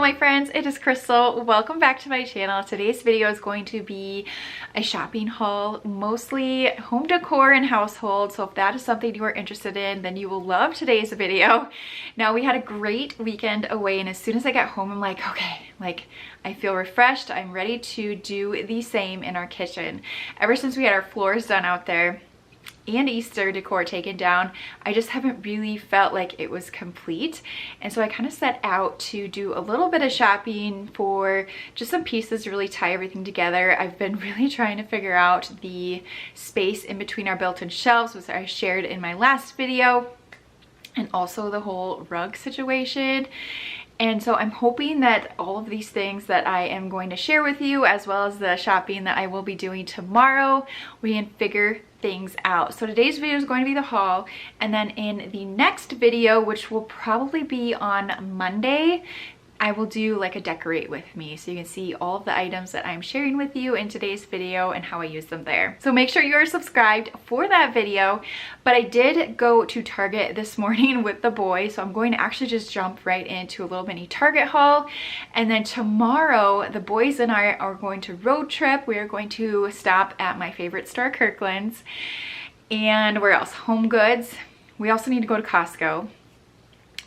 my friends, it is Crystal. Welcome back to my channel. Today's video is going to be a shopping haul, mostly home decor and household. So if that is something you are interested in, then you will love today's video. Now, we had a great weekend away, and as soon as I got home, I'm like, okay, I feel refreshed. I'm ready to do the same in our kitchen. Ever since we had our floors done out there and Easter decor taken down, I just haven't really felt like it was complete. And so I kind of set out to do a little bit of shopping for just some pieces to really tie everything together. I've been really trying to figure out the space in between our built-in shelves, which I shared in my last video, and also the whole rug situation. And so I'm hoping that all of these things that I am going to share with you, as well as the shopping that I will be doing tomorrow, we can figure things out. So today's video is going to be the haul, and then in the next video, which will probably be on Monday, I will do like a decorate with me, so you can see all of the items that I'm sharing with you in today's video and how I use them there. So make sure you are subscribed for that video. But I did go to Target this morning with the boys, so I'm going to actually just jump right into a little mini Target haul. And then tomorrow, the boys and I are going to road trip. We are going to stop at my favorite store, Kirklands. And where else? Homegoods. We also need to go to Costco,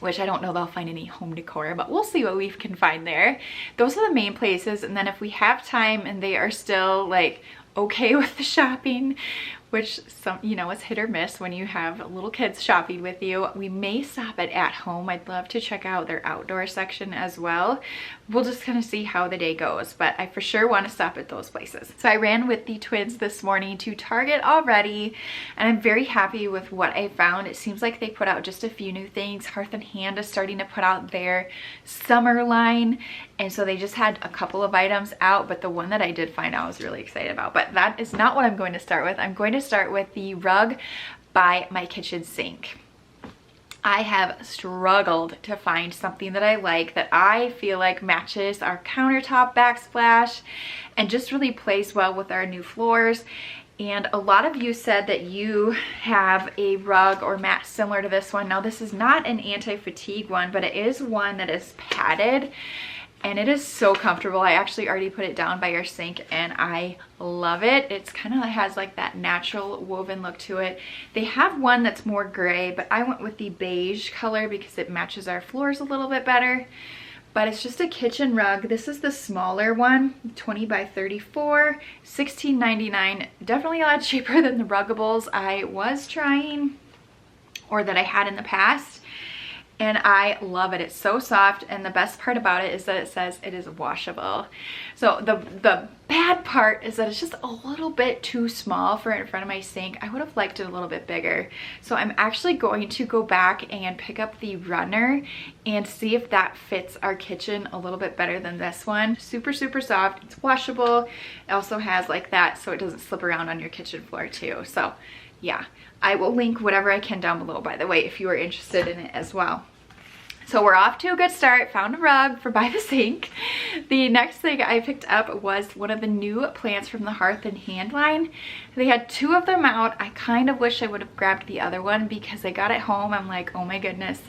which I don't know they'll find any home decor, but we'll see what we can find there. Those are the main places. And then if we have time and they are still like okay with the shopping, which some, you know, it's hit or miss when you have little kids shopping with you, we may stop at home. I'd love to check out their outdoor section as well. We'll just kind of see how the day goes, but I for sure want to stop at those places. So I ran with the twins this morning to Target already, and I'm very happy with what I found. It seems like they put out just a few new things. Hearth and Hand is starting to put out their summer line, and so they just had a couple of items out, but the one that I did find I was really excited about. But that is not what I'm going to start with. I'm going to start with the rug by my kitchen sink. I have struggled to find something that I like, that I feel like matches our countertop backsplash and just really plays well with our new floors. And a lot of you said that you have a rug or mat similar to this one. Now, this is not an anti-fatigue one, but it is one that is padded. And it is so comfortable. I actually already put it down by our sink and I love it. It's kind of has like that natural woven look to it. They have one that's more gray, but I went with the beige color because it matches our floors a little bit better. But it's just a kitchen rug. This is the smaller one, 20 by 34, $16.99. Definitely a lot cheaper than the Ruggables I was trying, or that I had in the past. And I love it. It's so soft, and the best part about it is that it says it is washable. So the bad part is that it's just a little bit too small for in front of my sink. I would have liked it a little bit bigger. So I'm actually going to go back and pick up the runner and see if that fits our kitchen a little bit better than this one. Super, super soft. It's washable. It also has like that so it doesn't slip around on your kitchen floor too. So yeah, I will link whatever I can down below, by the way, if you are interested in it as well. So we're off to a good start. Found a rug for by the sink. The next thing I picked up was one of the new plants from the Hearth and Hand line. They had two of them out. I kind of wish I would have grabbed the other one because I got it home. I'm like, oh my goodness,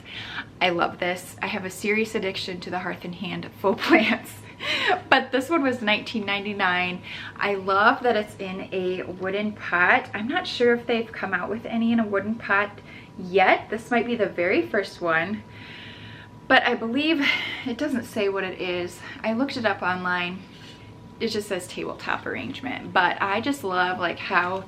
I love this. I have a serious addiction to the Hearth and Hand faux plants. But this one was $19.99. I love that it's in a wooden pot. I'm not sure if they've come out with any in a wooden pot yet. This might be the very first one. But I believe it doesn't say what it is. I looked it up online. It just says tabletop arrangement. But I just love like how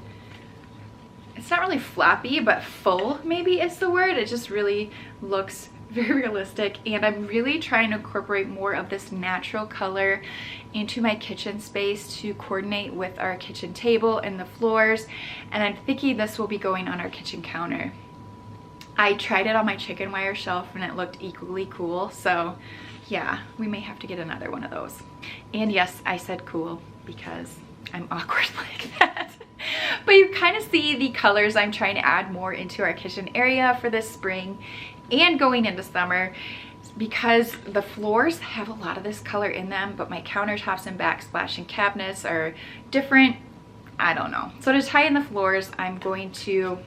it's not really floppy, but full maybe is the word. It just really looks very realistic, and I'm really trying to incorporate more of this natural color into my kitchen space to coordinate with our kitchen table and the floors. And I'm thinking this will be going on our kitchen counter. I tried it on my chicken wire shelf and it looked equally cool. So yeah, we may have to get another one of those. And yes, I said cool because I'm awkward like that. But you kind of see the colors I'm trying to add more into our kitchen area for this spring and going into summer, because the floors have a lot of this color in them, but my countertops and backsplash and cabinets are different. I don't know. So to tie in the floors, I'm going to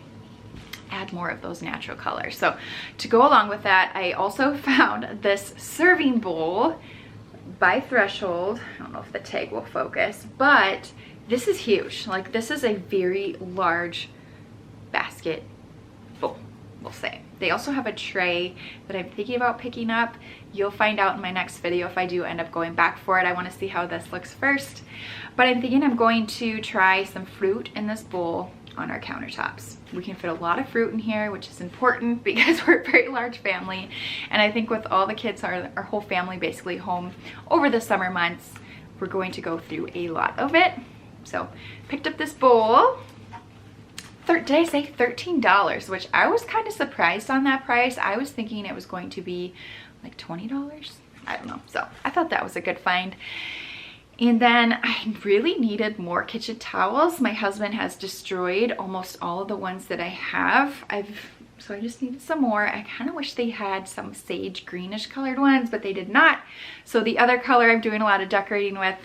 add more of those natural colors. So to go along with that, I also found this serving bowl by threshold. I don't know if the tag will focus, but this is huge. Like, this is a very large basket full, we'll say. They also have a tray that I'm thinking about picking up. You'll find out in my next video if I do end up going back for it. I want to see how this looks first. But I'm thinking I'm going to try some fruit in this bowl on our countertops. We can fit a lot of fruit in here, which is important because we're a very large family. And I think with all the kids, our whole family basically home over the summer months, we're going to go through a lot of it. So picked up this bowl. Did I say $13? Which I was kind of surprised on that price. I was thinking it was going to be like $20. I don't know. So I thought that was a good find. And then I really needed more kitchen towels. My husband has destroyed almost all of the ones that I have. So I just needed some more. I kind of wish they had some sage greenish colored ones, but they did not. So the other color I'm doing a lot of decorating with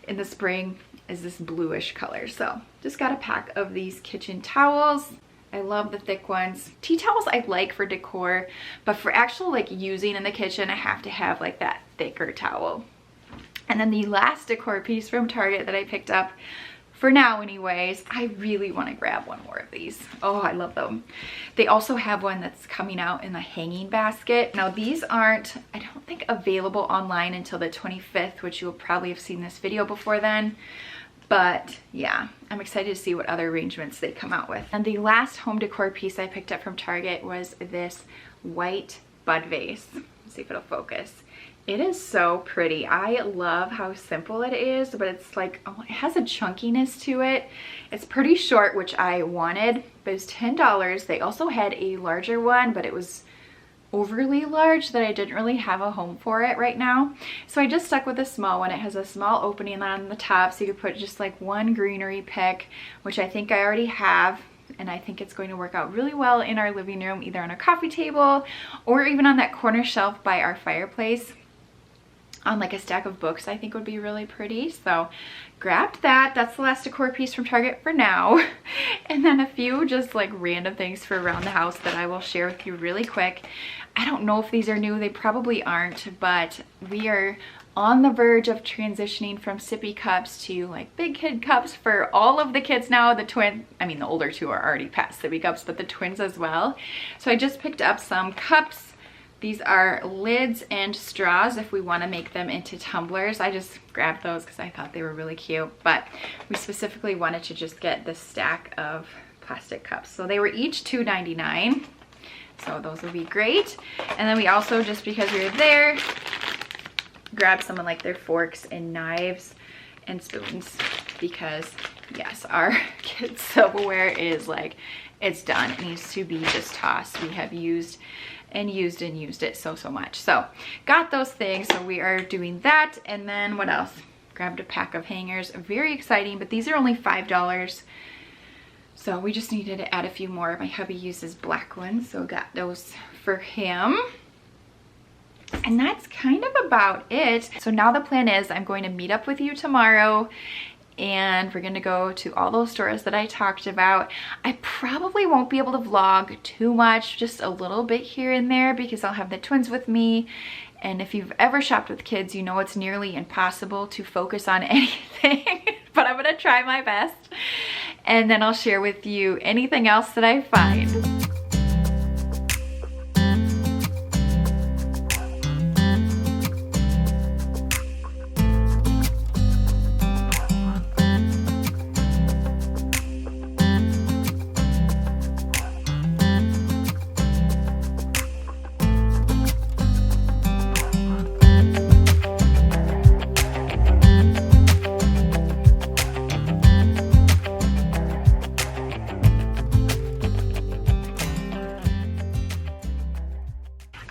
in the spring is this bluish color. So just got a pack of these kitchen towels. I love the thick ones. Tea towels I like for decor, but for actual like using in the kitchen, I have to have like that thicker towel. And then the last decor piece from Target that I picked up, for now anyways, I really want to grab one more of these. Oh, I love them. They also have one that's coming out in the hanging basket. Now these aren't, I don't think, available online until the 25th, which you'll probably have seen this video before then. But yeah, I'm excited to see what other arrangements they come out with. And the last home decor piece I picked up from Target was this white bud vase. Let's see if it'll focus. It is so pretty. I love how simple it is, but it's like, oh, it has a chunkiness to it. It's pretty short, which I wanted, but it's $10. They also had a larger one, but it was overly large that I didn't really have a home for it right now. So I just stuck with a small one. It has a small opening on the top, so you could put just like one greenery pick, which I think I already have. And I think it's going to work out really well in our living room, either on a coffee table or even on that corner shelf by our fireplace. On like a stack of books, I think would be really pretty. So grabbed that. That's the last decor piece from Target for now. And then a few just like random things for around the house that I will share with you really quick. I don't know if these are new. They probably aren't, but we are on the verge of transitioning from sippy cups to like big kid cups for all of the kids now. The older two are already past sippy cups, but the twins as well. So I just picked up some cups. These are lids and straws if we want to make them into tumblers. I just grabbed those because I thought they were really cute, but we specifically wanted to just get this stack of plastic cups. So they were each $2.99. So those would be great. And then we also, just because we were there, grabbed some of like their forks and knives and spoons, because yes, our kids' silverware is like, it's done. It needs to be just tossed. We have used it so much. So got those things. So we are doing that. And then what else? Grabbed a pack of hangers. Very exciting, but these are only $5. So we just needed to add a few more. My hubby uses black ones, so got those for him. And that's kind of about it. So now the plan is I'm going to meet up with you tomorrow, and we're gonna go to all those stores that I talked about. I probably won't be able to vlog too much, just a little bit here and there, because I'll have the twins with me. And if you've ever shopped with kids, you know it's nearly impossible to focus on anything, but I'm gonna try my best. And then I'll share with you anything else that I find.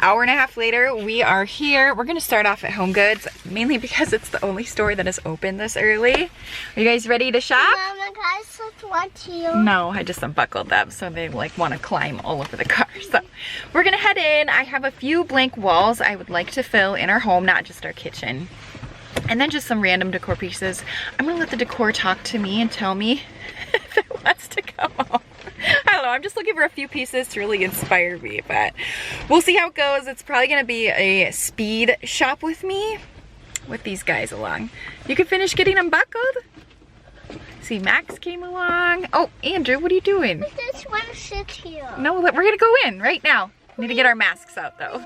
Hour and a half later, we are here. We're gonna start off at Homegoods, mainly because it's the only store that is open this early. Are you guys ready to shop? Mama, guys just want you. No, I just unbuckled them, so they like want to climb all over the car. So we're gonna head in. I have a few blank walls I would like to fill in our home, not just our kitchen. And then just some random decor pieces. I'm gonna let the decor talk to me and tell me if it wants to go. I don't know, I'm just looking for a few pieces to really inspire me, but we'll see how it goes. It's probably gonna be a speed shop with me, with these guys along. You can finish getting them buckled. See, Max came along. Oh, Andrew, what are you doing? I just want to sit here. No, we're gonna go in right now. We need to get our masks out though.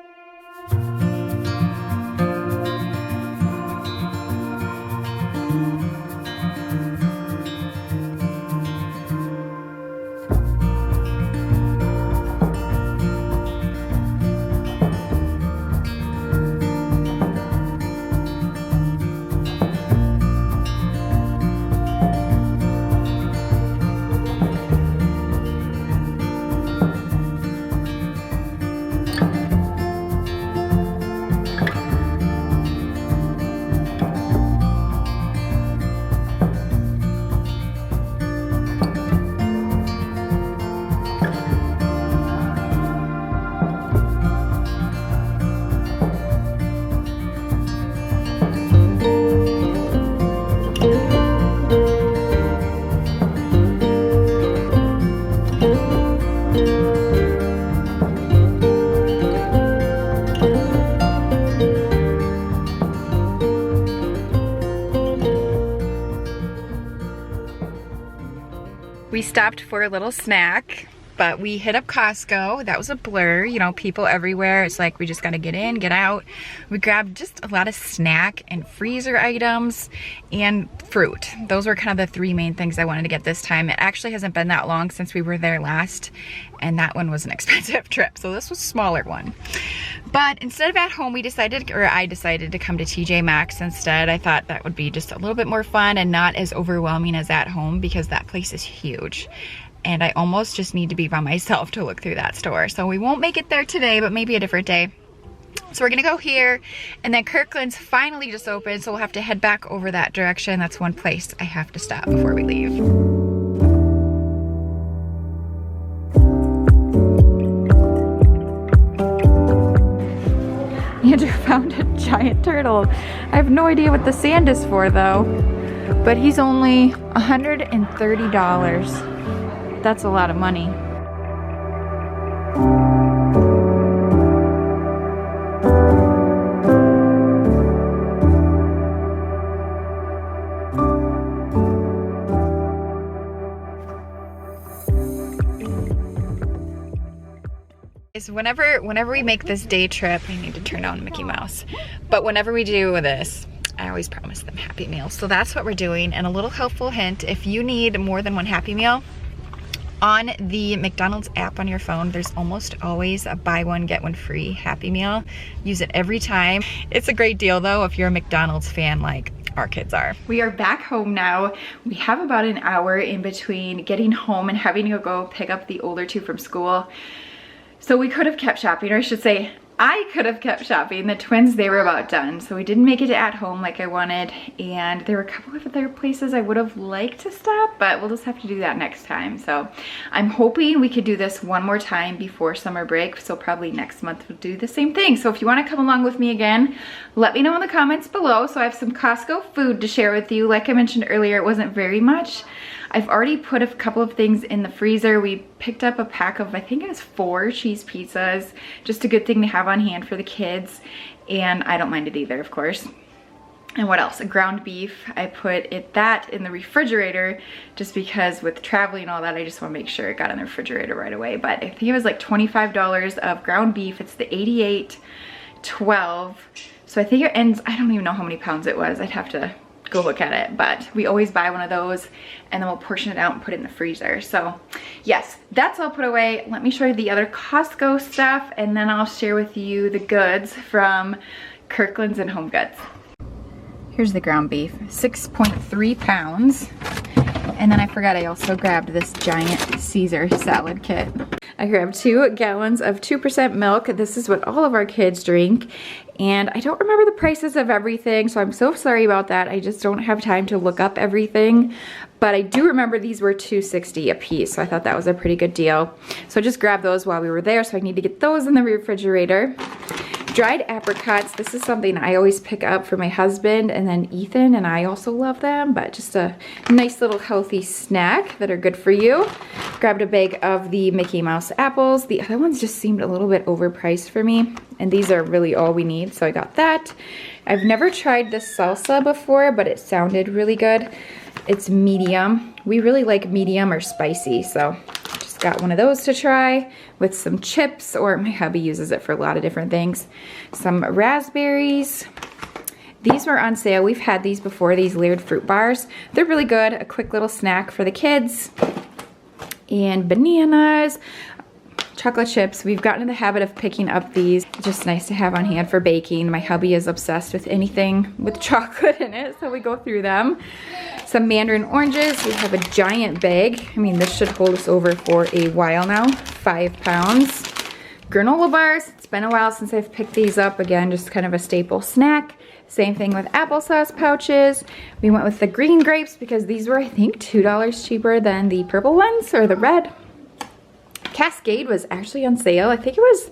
We stopped for a little snack, but we hit up Costco. That was a blur, you know, people everywhere. It's like we just gotta get in, get out. We grabbed just a lot of snack and freezer items and fruit. Those were kind of the three main things I wanted to get this time. It actually hasn't been that long since we were there last, and that one was an expensive trip, so this was a smaller one. But instead of at home, we decided, or I decided to come to TJ Maxx instead. I thought that would be just a little bit more fun and not as overwhelming as at home because that place is huge. And I almost just need to be by myself to look through that store. So we won't make it there today, but maybe a different day. So we're gonna go here, and then Kirkland's finally just opened, so we'll have to head back over that direction. That's one place I have to stop before we leave. Andrew found a giant turtle. I have no idea what the sand is for though, but he's only $130. That's a lot of money. So whenever we make this day trip, I need to turn on Mickey Mouse, but whenever we do this, I always promise them Happy Meals. So that's what we're doing. And a little helpful hint, if you need more than one Happy Meal, on the McDonald's app on your phone, there's almost always a buy one, get one free Happy Meal. Use it every time. It's a great deal though if you're a McDonald's fan like our kids are. We are back home now. We have about an hour in between getting home and having to go pick up the older two from school. So we could have kept shopping, or I should say, I could have kept shopping. The twins, they were about done. So we didn't make it to at home like I wanted. And there were a couple of other places I would have liked to stop, but we'll just have to do that next time. So I'm hoping we could do this one more time before summer break. So probably next month we'll do the same thing. So if you want to come along with me again, let me know in the comments below. So I have some Costco food to share with you. Like I mentioned earlier, it wasn't very much. I've already put a couple of things in the freezer. We picked up a pack of, I think it was 4 cheese pizzas. Just a good thing to have on hand for the kids. And I don't mind it either, of course. And what else? A ground beef. I put that in the refrigerator just because with traveling and all that, I just want to make sure it got in the refrigerator right away. But I think it was like $25 of ground beef. It's the 88/12. So I think it ends, I don't even know how many pounds it was. I'd have to go look at it, but we always buy one of those and then we'll portion it out and put it in the freezer. So yes, that's all put away. Let me show you the other Costco stuff and then I'll share with you the goods from Kirkland's and Homegoods. Here's the ground beef, 6.3 pounds. And then I forgot I also grabbed this giant Caesar salad kit. I grabbed 2 gallons of 2% milk. This is what all of our kids drink. And I don't remember the prices of everything, so I'm so sorry about that. I just don't have time to look up everything. But I do remember these were $2.60 a piece, so I thought that was a pretty good deal. So I just grabbed those while we were there, so I need to get those in the refrigerator. dried apricots. This is something I always pick up for my husband, and then Ethan and I also love them, but just a nice little healthy snack that are good for you. Grabbed a bag of the Mickey Mouse apples. The other ones just seemed a little bit overpriced for me, and these are really all we need, so I got that. I've never tried this salsa before, but it sounded really good. It's medium. We really like medium or spicy, so just got one of those to try with some chips, or my hubby uses it for a lot of different things. Some raspberries. These were on sale. We've had these before, these layered fruit bars. They're really good, a quick little snack for the kids. And bananas, chocolate chips. We've gotten in the habit of picking up these. Just nice to have on hand for baking. My hubby is obsessed with anything with chocolate in it, so we go through them. Some mandarin oranges. We have a giant bag. I mean, this should hold us over for a while now. 5 pounds. Granola bars. It's been a while since I've picked these up. Again, just kind of a staple snack. Same thing with applesauce pouches. We went with the green grapes because these were, I think, $2 cheaper than the purple ones or the red. Cascade was actually on sale. I think it was,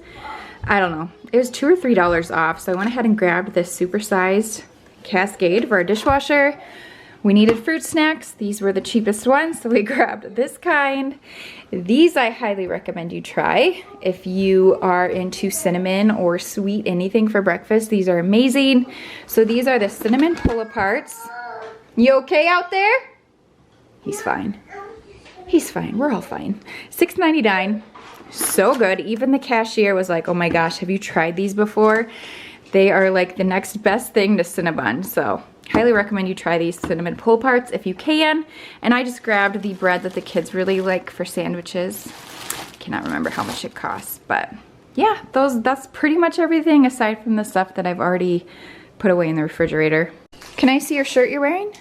I don't know, it was $2 or $3 off. So I went ahead and grabbed this supersized Cascade for our dishwasher. We needed fruit snacks. These were the cheapest ones, so we grabbed this kind. These I highly recommend you try if you are into cinnamon or sweet anything for breakfast. These are amazing. So these are the cinnamon pull-aparts. You okay out there? He's fine. He's fine. We're all fine. $6.99. So good. Even the cashier was like, oh my gosh, have you tried these before? They are like the next best thing to Cinnabon. So highly recommend you try these cinnamon pull parts if you can. And I just grabbed the bread that the kids really like for sandwiches. Cannot remember how much it costs, but yeah, that's pretty much everything aside from the stuff that I've already put away in the refrigerator. Can I see your shirt you're wearing?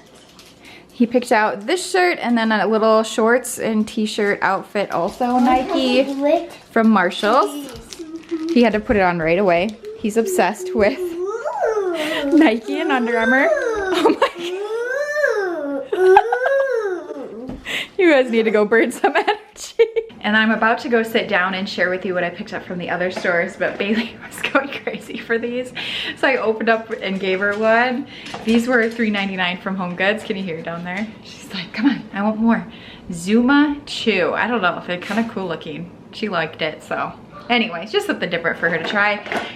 He picked out this shirt and then a little shorts and t-shirt outfit, also Nike from Marshall's. He had to put it on right away. He's obsessed with Nike and Under Armour. Oh my God. You guys need to go burn some energy. And I'm about to go sit down and share with you what I picked up from the other stores, but Bailey was going crazy for these. So I opened up and gave her one. These were $3.99 from Homegoods. Can you hear it down there? She's like, come on, I want more. Zuma Chew. I don't know if they're kind of cool looking. She liked it, so. Anyways, just something different for her to try.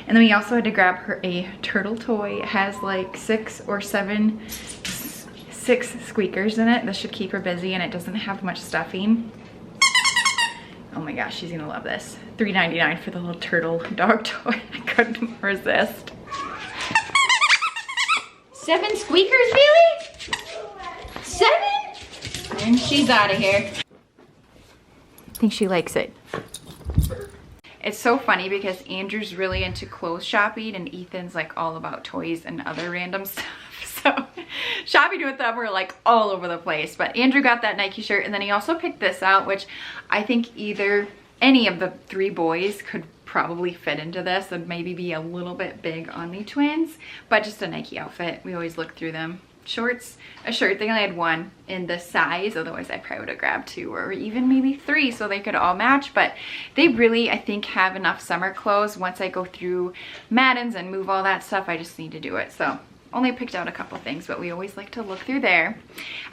And then we also had to grab her a turtle toy. It has like 6 squeakers in it. This should keep her busy, and it doesn't have much stuffing. Oh my gosh, she's gonna love this. $3.99 for the little turtle dog toy. I couldn't resist. 7 squeakers, Bailey? 7? And she's out of here. I think she likes it. It's so funny because Andrew's really into clothes shopping and Ethan's like all about toys and other random stuff. So shopping with them, we're like all over the place. But Andrew got that Nike shirt, and then he also picked this out, which I think either any of the 3 boys could probably fit into this and maybe be a little bit big on the twins, but just a Nike outfit. We always look through them. Shorts, a shirt, they only had 1 in this size, otherwise I probably would have grabbed 2 or even maybe 3 so they could all match. But they really, I think, have enough summer clothes. Once I go through Madden's and move all that stuff, I just need to do it. So only picked out a couple things, but we always like to look through there.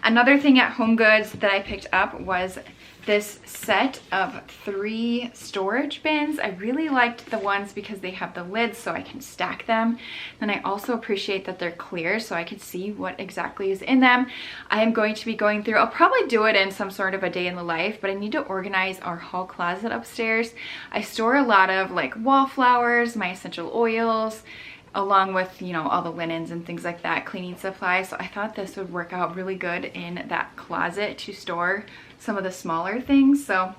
Another thing at HomeGoods that I picked up was this set of 3 storage bins. I really liked the ones because they have the lids so I can stack them. Then I also appreciate that they're clear so I can see what exactly is in them. I am going to be going through, I'll probably do it in some sort of a day in the life, but I need to organize our hall closet upstairs. I store a lot of like wallflowers, my essential oils, along with, you know, all the linens and things like that, cleaning supplies. So I thought this would work out really good in that closet to store some of the smaller things. So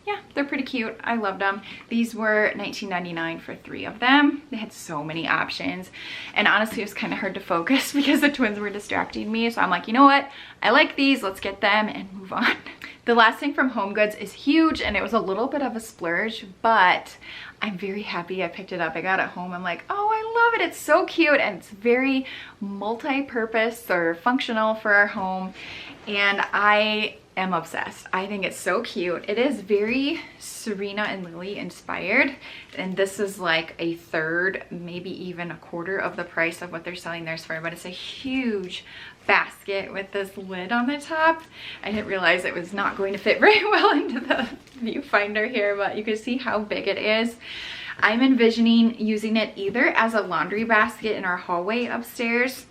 yeah, they're pretty cute. I loved them. These were $19.99 for 3 of them. They had so many options. And honestly, it was kind of hard to focus because the twins were distracting me. So I'm like, you know what? I like these. Let's get them and move on. The last thing from HomeGoods is huge, and it was a little bit of a splurge, but I'm very happy I picked it up. I got it home. I'm like, oh, I love it. It's so cute, and it's very multi-purpose or functional for our home. And I am obsessed. I think it's so cute. It is very Serena and Lily inspired, and this is like a third, maybe even a quarter of the price of what they're selling theirs for, but it's a huge basket with this lid on the top. I didn't realize it was not going to fit very well into the viewfinder here, but you can see how big it is. I'm envisioning using it either as a laundry basket in our hallway upstairs.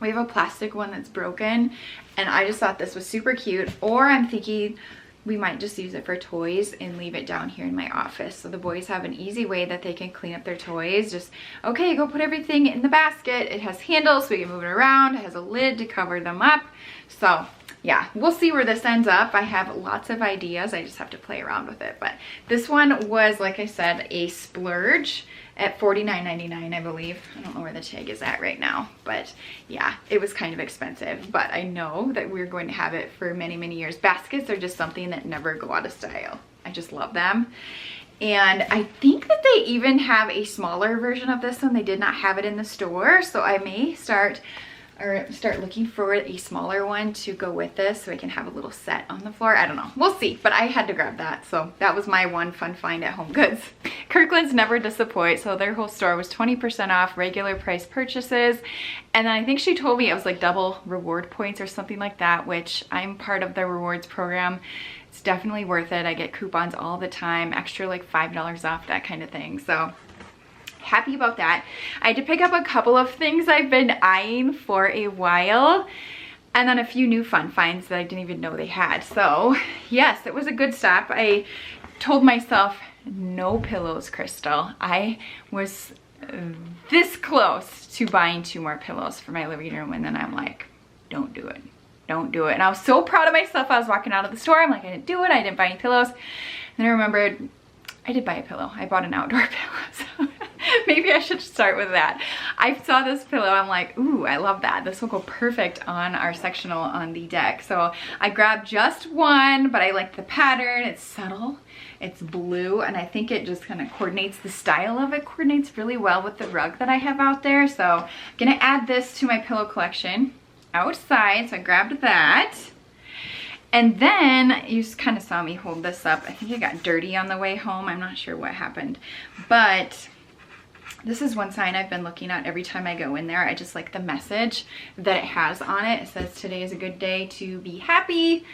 We have a plastic one that's broken, and I just thought this was super cute. Or I'm thinking we might just use it for toys and leave it down here in my office, so the boys have an easy way that they can clean up their toys. Just, okay, go put everything in the basket. It has handles so we can move it around. It has a lid to cover them up. So yeah, we'll see where this ends up. I have lots of ideas. I just have to play around with it. But this one was, like I said, a splurge at $49.99, I believe. I don't know where the tag is at right now, but yeah, it was kind of expensive, but I know that we're going to have it for many, many years. Baskets are just something that never go out of style. I just love them. And I think that they even have a smaller version of this one. They did not have it in the store, so I may start looking for a smaller one to go with this so I can have a little set on the floor. I don't know, we'll see, but I had to grab that, so that was my one fun find at HomeGoods. Kirkland's never disappoint, so their whole store was 20% off regular price purchases, and then I think she told me it was like double reward points or something like that, which I'm part of the rewards program. It's definitely worth it. I get coupons all the time, extra like $5 off, that kind of thing, so happy about that. I had to pick up a couple of things I've been eyeing for a while, and then a few new fun finds that I didn't even know they had. So yes, it was a good stop. I told myself no pillows, Crystal. I was this close to buying 2 more pillows for my living room, and then I'm like, don't do it. Don't do it. And I was so proud of myself. I was walking out of the store. I'm like, I didn't do it. I didn't buy any pillows. And I remembered I did buy a pillow. I bought an outdoor pillow. So maybe I should start with that. I saw this pillow. I'm like, ooh, I love that. This will go perfect on our sectional on the deck. So I grabbed just one, but I like the pattern. It's subtle. It's blue, and I think it just kind of coordinates, the style of it coordinates really well with the rug that I have out there. So I'm gonna add this to my pillow collection outside. So I grabbed that. And then you just kind of saw me hold this up. I think it got dirty on the way home. I'm not sure what happened, but this is one sign I've been looking at every time I go in there. I just like the message that it has on it. It says, today is a good day to be happy.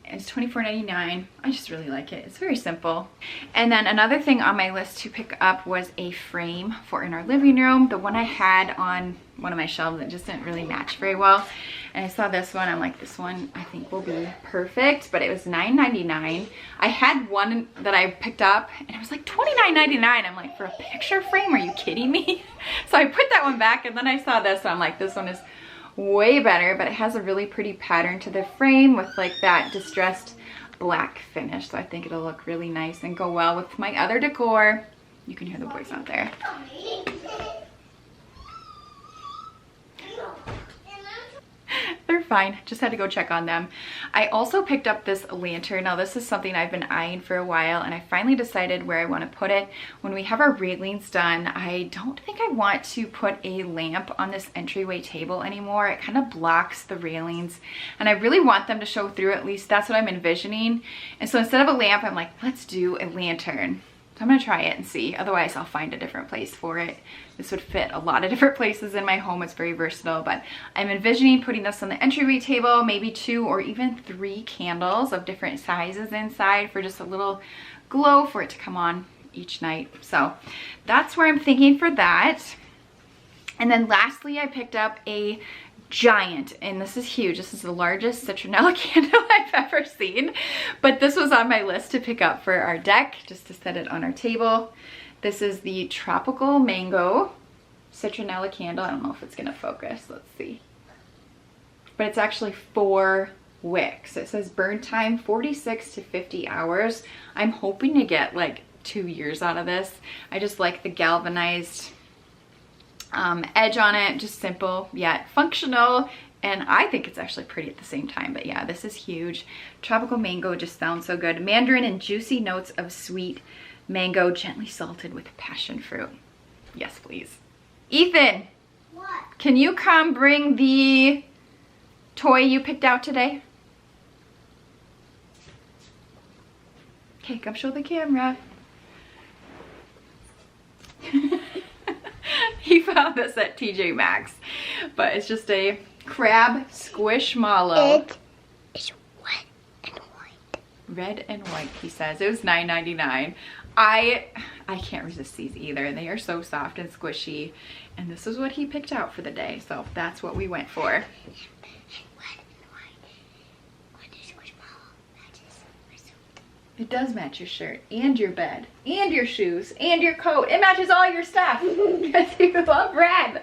It's $24.99. I just really like it. It's very simple. And then another thing on my list to pick up was a frame for in our living room. The one I had on one of my shelves that just didn't really match very well. And I saw this one. I'm like, this one I think will be perfect. But it was $9.99. I had one that I picked up and it was like $29.99. I'm like, for a picture frame? Are you kidding me? So I put that one back, and then I saw this. So I'm like, this one is way better, but it has a really pretty pattern to the frame with like that distressed black finish. So I think it'll look really nice and go well with my other decor. You can hear the boys out there. They're fine. Just had to go check on them. I also picked up this lantern. Now this is something I've been eyeing for a while, and I finally decided where I want to put it. When we have our railings done, I don't think I want to put a lamp on this entryway table anymore. It kind of blocks the railings, and I really want them to show through. At least that's what I'm envisioning. And so instead of a lamp, I'm like, let's do a lantern. So I'm gonna try it and see. Otherwise, I'll find a different place for it. This would fit a lot of different places in my home. It's very versatile, but I'm envisioning putting this on the entryway table, maybe 2 or even 3 candles of different sizes inside for just a little glow for it to come on each night. So that's where I'm thinking for that. And then lastly, I picked up a giant, and this is huge. This is the largest citronella candle I've ever seen, but this was on my list to pick up for our deck, just to set it on our table. This is the tropical mango citronella candle. I don't know if it's gonna focus. Let's see. But it's actually 4 wicks. It says burn time 46 to 50 hours. I'm hoping to get like 2 years out of this. I just like the galvanized edge on it, just simple yet functional, and I think it's actually pretty at the same time. But yeah, this is huge. Tropical mango just sounds so good. Mandarin and juicy notes of sweet mango, gently salted with passion fruit. Yes, please. Ethan, What? can you come bring the toy you picked out today? Okay, come show the camera. He found this at TJ Maxx, but it's just a crab squishmallow. It is red and white. Red and white, he says. It was $9.99. I can't resist these either. They are so soft and squishy, and this is what he picked out for the day, so that's what we went for. It does match your shirt and your bed and your shoes and your coat. It matches all your stuff because you love red.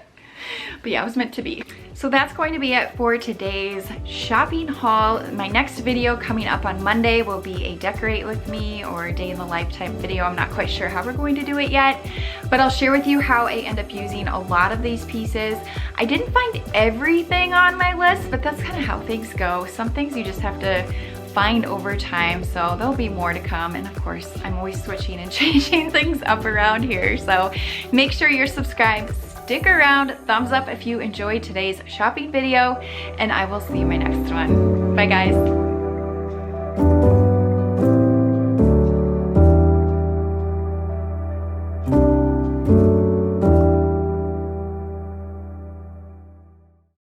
But yeah, it was meant to be. So that's going to be it for today's shopping haul. My next video coming up on Monday will be a decorate with me or a day in the life type video. I'm not quite sure how we're going to do it yet, but I'll share with you how I end up using a lot of these pieces. I didn't find everything on my list, but that's kind of how things go. Some things you just have to find over time, so there'll be more to come, and of course I'm always switching and changing things up around here, so make sure you're subscribed, stick around, thumbs up if you enjoyed today's shopping video, and I will see you in my next one. Bye guys.